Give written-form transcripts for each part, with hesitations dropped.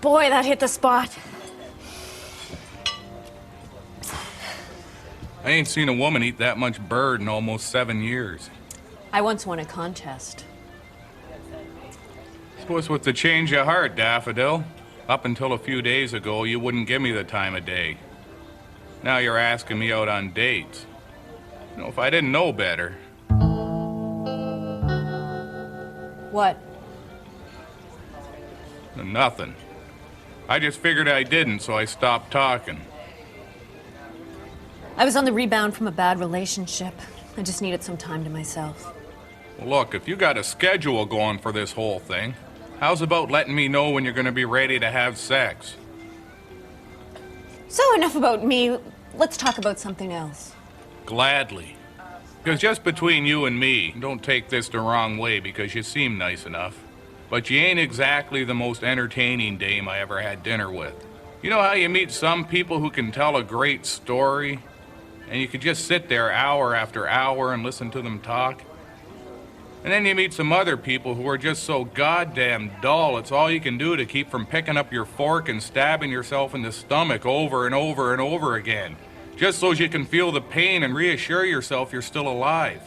Boy, that hit the spot. I ain't seen a woman eat that much bird in almost 7 years. I once won a contest. Suppose with the change of heart, Daffodil. Up until a few days ago, you wouldn't give me the time of day. Now you're asking me out on dates. You know, if I didn't know better. What? Nothing. I just figured I didn't, so I stopped talking. I was on the rebound from a bad relationship. I just needed some time to myself. Well, look, if you got a schedule going for this whole thing, how's about letting me know when you're going to be ready to have sex? So enough about me. Let's talk about something else. Gladly. Because just between you and me, don't take this the wrong way because you seem nice enough, but you ain't exactly the most entertaining dame I ever had dinner with. You know how you meet some people who can tell a great story, and you could just sit there hour after hour and listen to them talk? And then you meet some other people who are just so goddamn dull, it's all you can do to keep from picking up your fork and stabbing yourself in the stomach over and over and over again, just so you can feel the pain and reassure yourself you're still alive.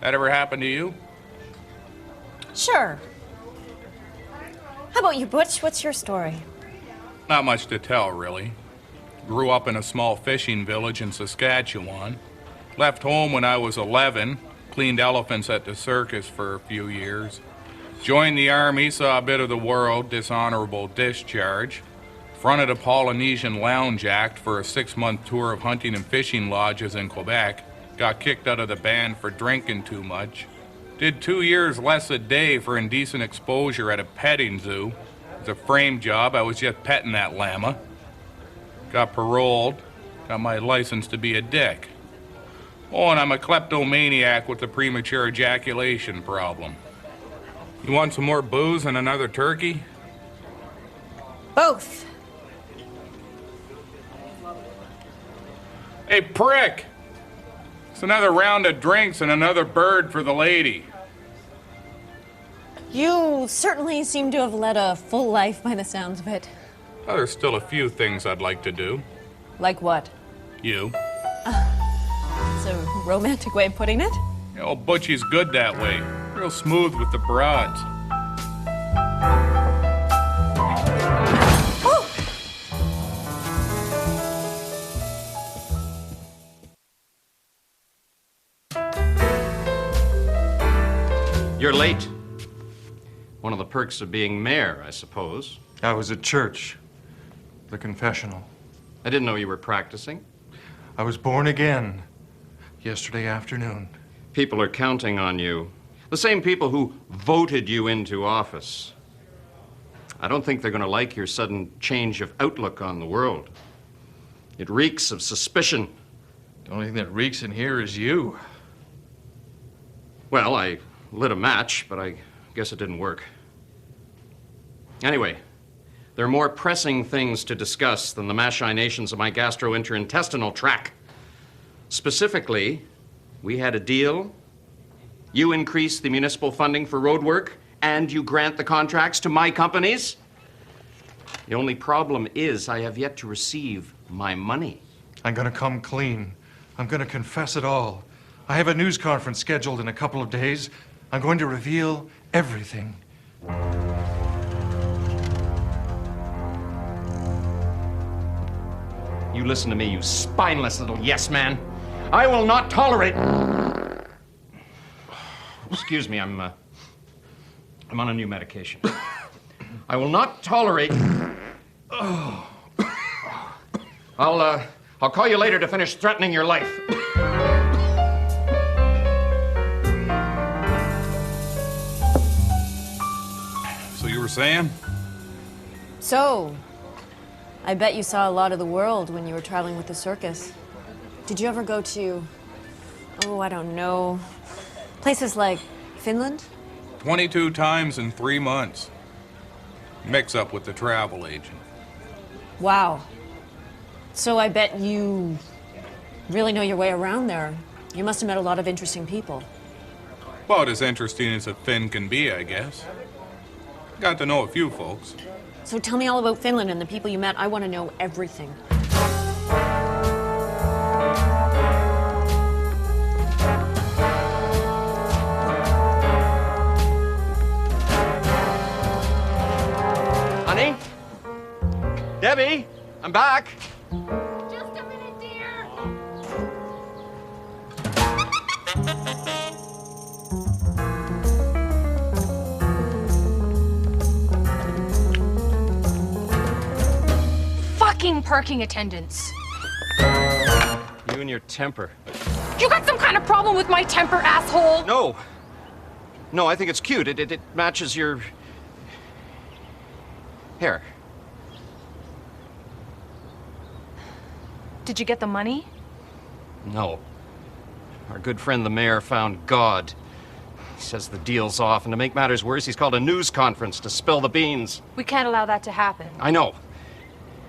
That ever happened to you? Sure. How about you, Butch? What's your story? Not much to tell, really. Grew up in a small fishing village in Saskatchewan. Left home when I was 11. Cleaned elephants at the circus for a few years. Joined the army, saw a bit of the world, dishonorable discharge. Fronted a Polynesian Lounge Act for a 6-month tour of hunting and fishing lodges in Quebec. Got kicked out of the band for drinking too much. Did 2 years less a day for indecent exposure at a petting zoo. It was a frame job, I was just petting that llama. Got paroled, got my license to be a dick. Oh, and I'm a kleptomaniac with a premature ejaculation problem. You want some more booze and another turkey? Both. Hey, prick! It's another round of drinks and another bird for the lady. You certainly seem to have led a full life by the sounds of it. Well, there's still a few things I'd like to do. Like what? You. It's a romantic way of putting it. You know, Butchie's good that way. Real smooth with the broads. Oh! You're late. One of the perks of being mayor, I suppose. I was at church, the confessional. I didn't know you were practicing. I was born again yesterday afternoon. People are counting on you. The same people who voted you into office. I don't think they're going to like your sudden change of outlook on the world. It reeks of suspicion. The only thing that reeks in here is you. Well, I lit a match, but I guess it didn't work. Anyway, there are more pressing things to discuss than the machinations of my gastrointestinal tract. Specifically, we had a deal. You increase the municipal funding for road work, and you grant the contracts to my companies. The only problem is I have yet to receive my money. I'm gonna come clean. I'm gonna confess it all. I have a news conference scheduled in a couple of days. I'm going to reveal everything. You listen to me, you spineless little yes man. I will not tolerate... Excuse me, I'm on a new medication. I will not tolerate... I'll call you later to finish threatening your life. So you were saying? So, I bet you saw a lot of the world when you were traveling with the circus. Did you ever go to, I don't know, places like Finland? 22 times in 3 months. Mix up with the travel agent. Wow. So I bet you really know your way around there. You must have met a lot of interesting people. About as interesting as a Finn can be, I guess. Got to know a few folks. So tell me all about Finland and the people you met. I want to know everything. Honey? Debbie, I'm back. Just a minute, dear. Fucking parking attendants. You and your temper. You got some kind of problem with my temper, asshole? No. No, I think it's cute. It matches your hair. Did you get the money? No. Our good friend the mayor found God. He says the deal's off, and to make matters worse, he's called a news conference to spill the beans. We can't allow that to happen. I know.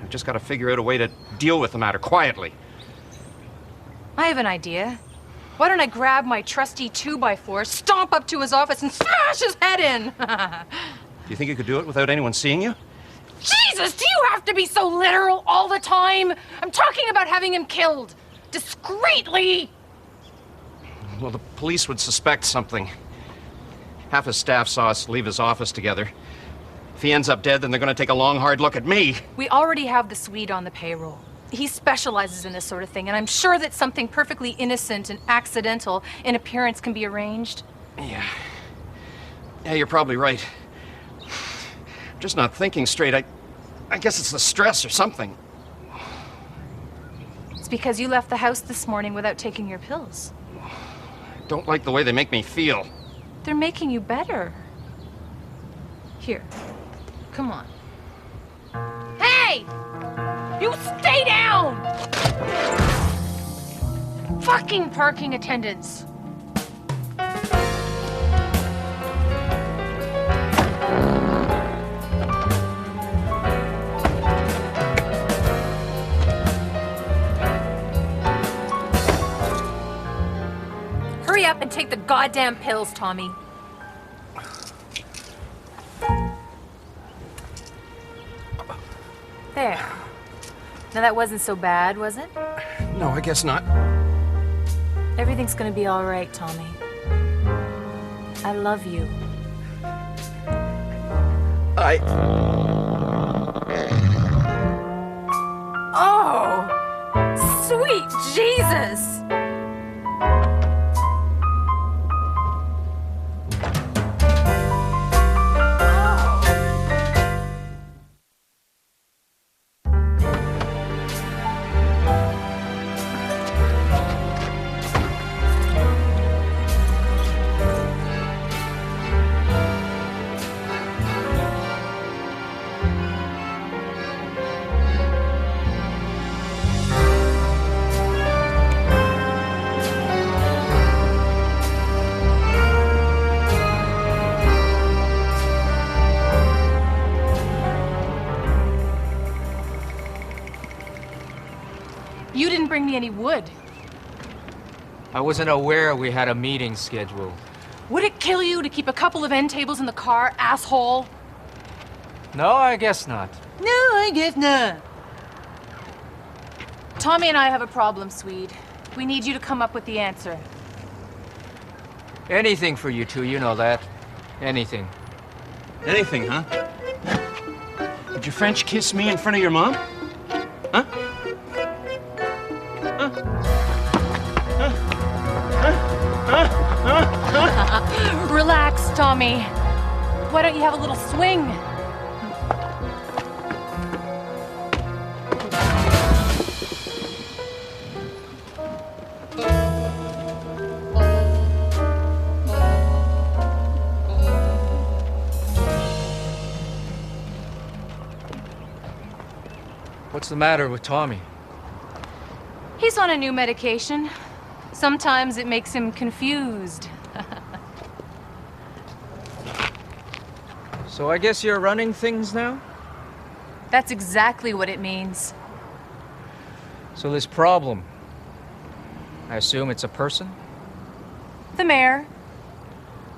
I've just got to figure out a way to deal with the matter quietly. I have an idea. Why don't I grab my trusty 2x4, stomp up to his office, and smash his head in? Do you think you could do it without anyone seeing you? Jesus, do you have to be so literal all the time? I'm talking about having him killed. Discreetly. Well, the police would suspect something. Half his staff saw us leave his office together. If he ends up dead, then they're going to take a long, hard look at me. We already have the Swede on the payroll. He specializes in this sort of thing, and I'm sure that something perfectly innocent and accidental in appearance can be arranged. Yeah, you're probably right. I'm just not thinking straight. I guess it's the stress or something. It's because you left the house this morning without taking your pills. I don't like the way they make me feel. They're making you better. Here, come on. Hey! You stay down! Fucking parking attendants. Hurry up and take the goddamn pills, Tommy. There. Now that wasn't so bad, was it? No, I guess not. Everything's gonna be all right, Tommy. I love you. Oh! Sweet Jesus! You didn't bring me any wood. I wasn't aware we had a meeting scheduled. Would it kill you to keep a couple of end tables in the car, asshole? No, I guess not. No, I guess not. Tommy and I have a problem, Swede. We need you to come up with the answer. Anything for you two, you know that. Anything. Anything, huh? Did you French kiss me in front of your mom? Huh? Relax, Tommy. Why don't you have a little swing? What's the matter with Tommy? He's on a new medication. Sometimes it makes him confused. So I guess you're running things now? That's exactly what it means. So this problem, I assume it's a person? The mayor.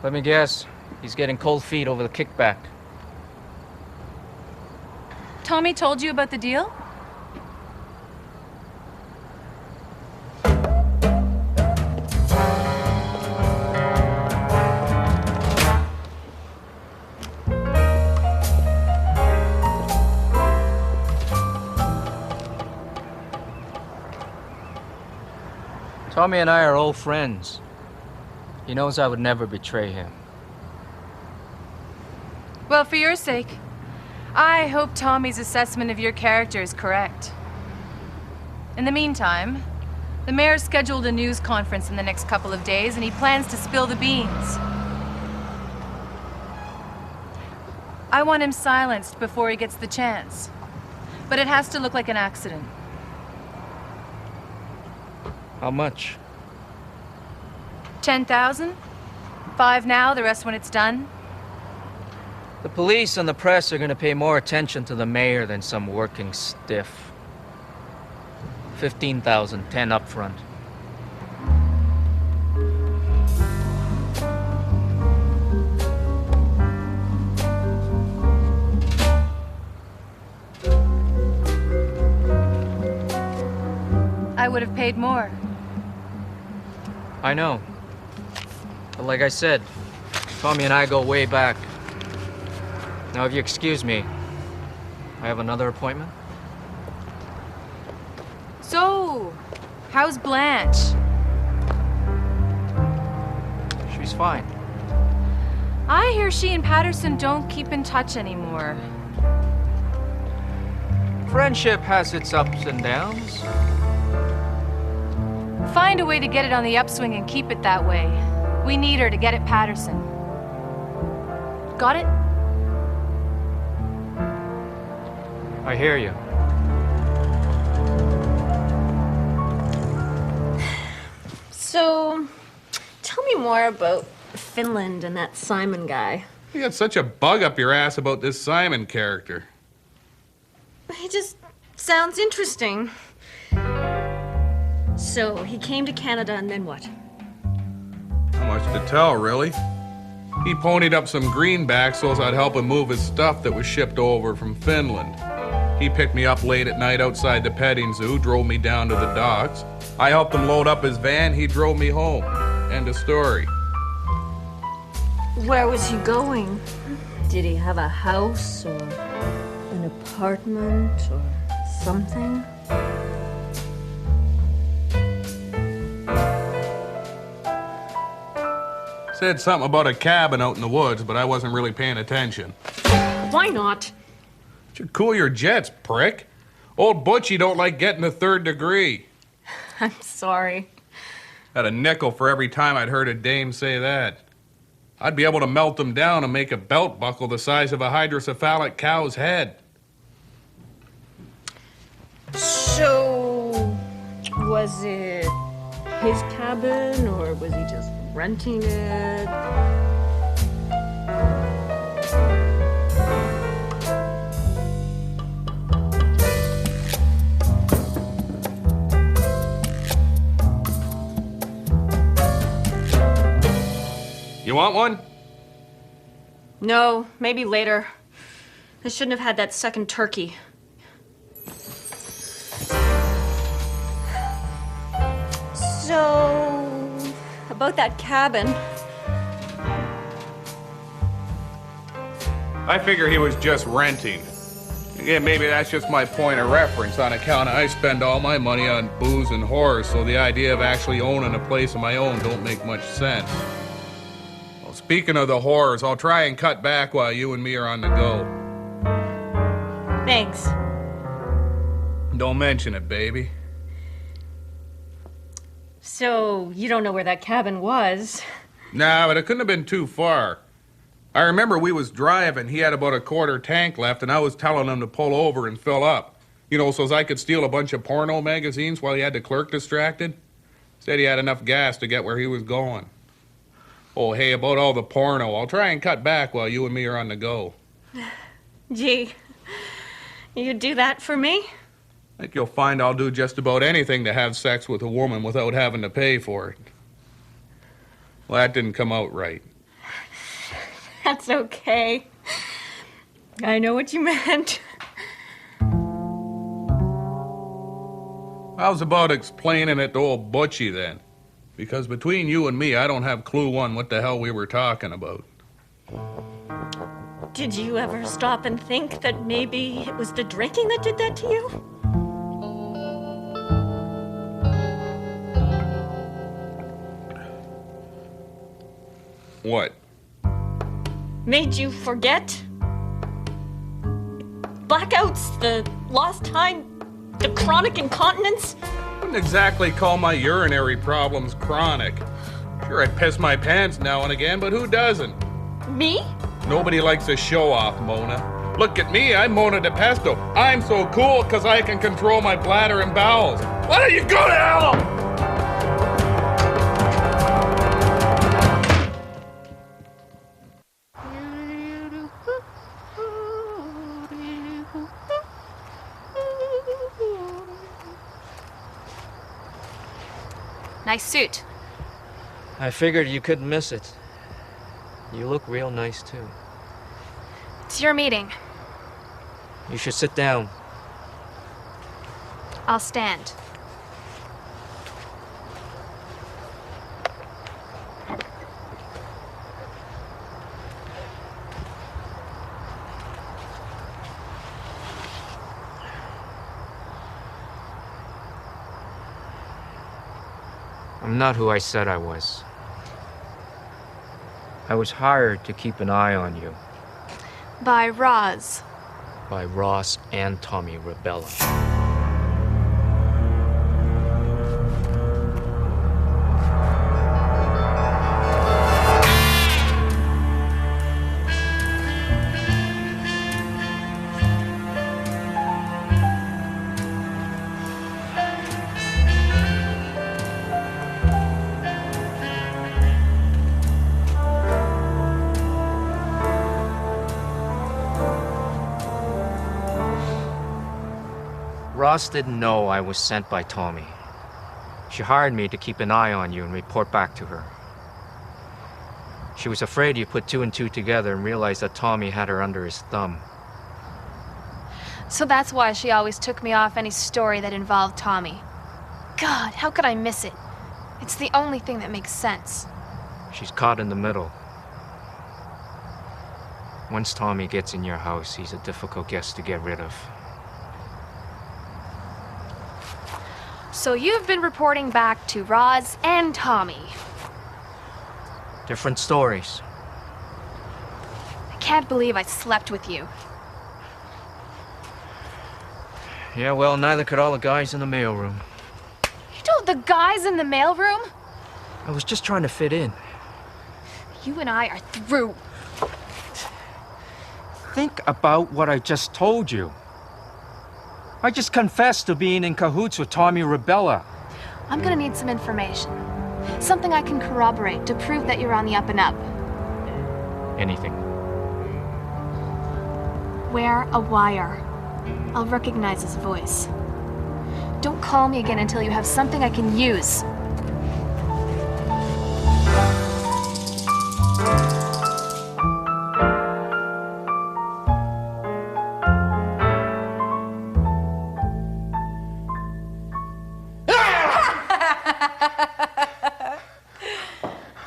Let me guess, he's getting cold feet over the kickback. Tommy told you about the deal? Tommy and I are old friends. He knows I would never betray him. Well, for your sake, I hope Tommy's assessment of your character is correct. In the meantime, the mayor's scheduled a news conference in the next couple of days, and he plans to spill the beans. I want him silenced before he gets the chance. But it has to look like an accident. How much? 10,000? 5 now, the rest when it's done. The police and the press are going to pay more attention to the mayor than some working stiff. 15,000, 10 up front. I would have paid more. I know. But like I said, Tommy and I go way back. Now, if you excuse me, I have another appointment. So, how's Blanche? She's fine. I hear she and Patterson don't keep in touch anymore. Friendship has its ups and downs. Find a way to get it on the upswing and keep it that way. We need her to get at Patterson. Got it? I hear you. So, tell me more about Finland and that Simon guy. You got such a bug up your ass about this Simon character. He just sounds interesting. So, he came to Canada and then what? Not much to tell, really. He ponied up some greenbacks so I'd help him move his stuff that was shipped over from Finland. He picked me up late at night outside the petting zoo, drove me down to the docks. I helped him load up his van, he drove me home. End of story. Where was he going? Did he have a house or an apartment or something? Said something about a cabin out in the woods, but I wasn't really paying attention. Why not? Should cool your jets, prick. Old Butch, don't like getting a 3rd degree. I'm sorry. Had a nickel for every time I'd heard a dame say that. I'd be able to melt them down and make a belt buckle the size of a hydrocephalic cow's head. So, was it his cabin or was he just renting it? You want one? No, maybe later. I shouldn't have had that second turkey. So, about that cabin. I figure he was just renting. Yeah, maybe that's just my point of reference on account of I spend all my money on booze and whores, so the idea of actually owning a place of my own don't make much sense. Well, speaking of the whores, I'll try and cut back while you and me are on the go. Thanks. Don't mention it, baby. So, you don't know where that cabin was? Nah, but it couldn't have been too far. I remember we was driving, he had about a quarter tank left, and I was telling him to pull over and fill up. You know, so as I could steal a bunch of porno magazines while he had the clerk distracted. Said he had enough gas to get where he was going. Oh, hey, about all the porno, I'll try and cut back while you and me are on the go. Gee, you'd do that for me? I think you'll find I'll do just about anything to have sex with a woman without having to pay for it. Well, that didn't come out right. That's okay. I know what you meant. How's about explaining it to old Butchie then? Because between you and me, I don't have clue on what the hell we were talking about. Did you ever stop and think that maybe it was the drinking that did that to you? What? Made you forget? Blackouts, the lost time, the chronic incontinence? Wouldn't exactly call my urinary problems chronic. Sure, I piss my pants now and again, but who doesn't? Me? Nobody likes a show-off, Mona. Look at me, I'm Mona DePesto. I'm so cool because I can control my bladder and bowels. Why don't you go to hell? Nice suit. I figured you couldn't miss it. You look real nice, too. It's your meeting. You should sit down. I'll stand. I'm not who I said I was. I was hired to keep an eye on you By Roz. by Ross and Tommy Rebella. Ross didn't know I was sent by Tommy. She hired me to keep an eye on you and report back to her. She was afraid you put two and two together and realized that Tommy had her under his thumb. So that's why she always took me off any story that involved Tommy. God, how could I miss it? It's the only thing that makes sense. She's caught in the middle. Once Tommy gets in your house, he's a difficult guest to get rid of. So you've been reporting back to Roz and Tommy. Different stories. I can't believe I slept with you. Yeah, well, neither could all the guys in the mailroom. You told the guys in the mailroom? I was just trying to fit in. You and I are through. Think about what I just told you. I just confessed to being in cahoots with Tommy Rebella. I'm gonna need some information. Something I can corroborate to prove that you're on the up and up. Anything. Wear a wire. I'll recognize his voice. Don't call me again until you have something I can use.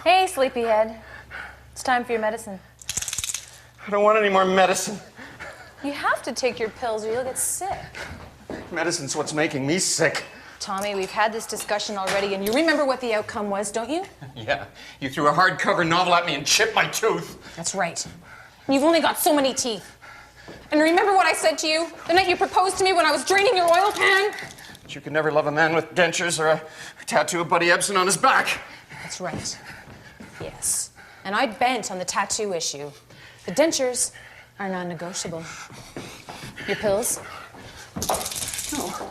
Hey, sleepyhead. It's time for your medicine. I don't want any more medicine. You have to take your pills or you'll get sick. Medicine's what's making me sick. Tommy, we've had this discussion already, and you remember what the outcome was, don't you? Yeah, you threw a hardcover novel at me and chipped my tooth. That's right. And you've only got so many teeth. And remember what I said to you the night you proposed to me when I was draining your oil pan? But you could never love a man with dentures or a tattoo of Buddy Ebsen on his back. That's right. Yes. And I bent on the tattoo issue. The dentures are non-negotiable. Your pills? No.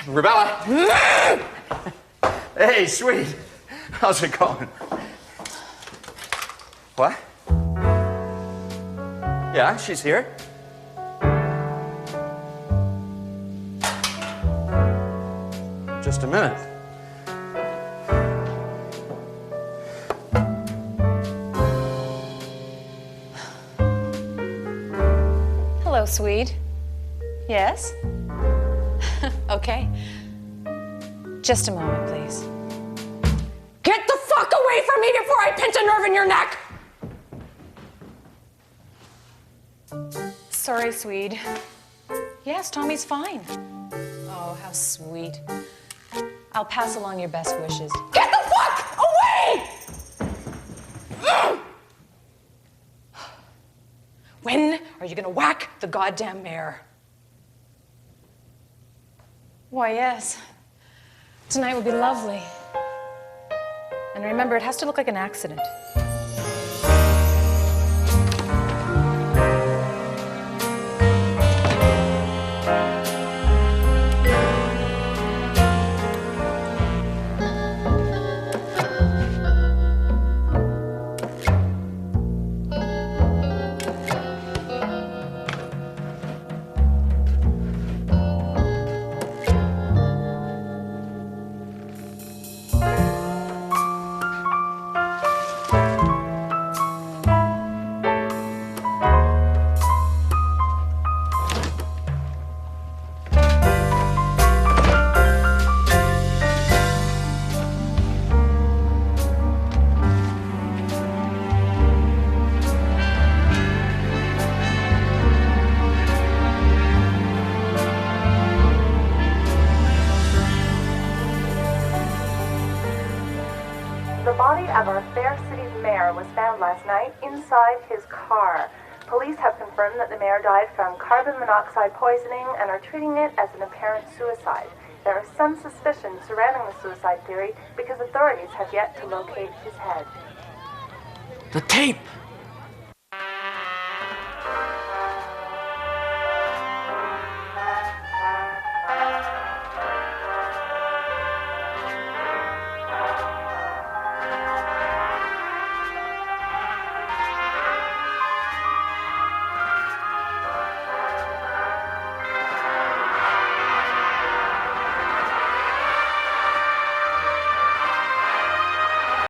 Rebella! Hey, sweet. How's it going? What? Yeah, she's here. Just a minute. Swede. Yes? Okay. Just a moment, please. Get the fuck away from me before I pinch a nerve in your neck! Sorry, Swede. Yes, Tommy's fine. Oh, how sweet. I'll pass along your best wishes. Get the fuck away! When are you gonna whack the goddamn mayor? Why, yes. Tonight will be lovely. And remember, it has to look like an accident. The body of our fair city's mayor was found last night inside his car. Police have confirmed that the mayor died from carbon monoxide poisoning and are treating it as an apparent suicide. There are some suspicions surrounding the suicide theory because authorities have yet to locate his head. The tape!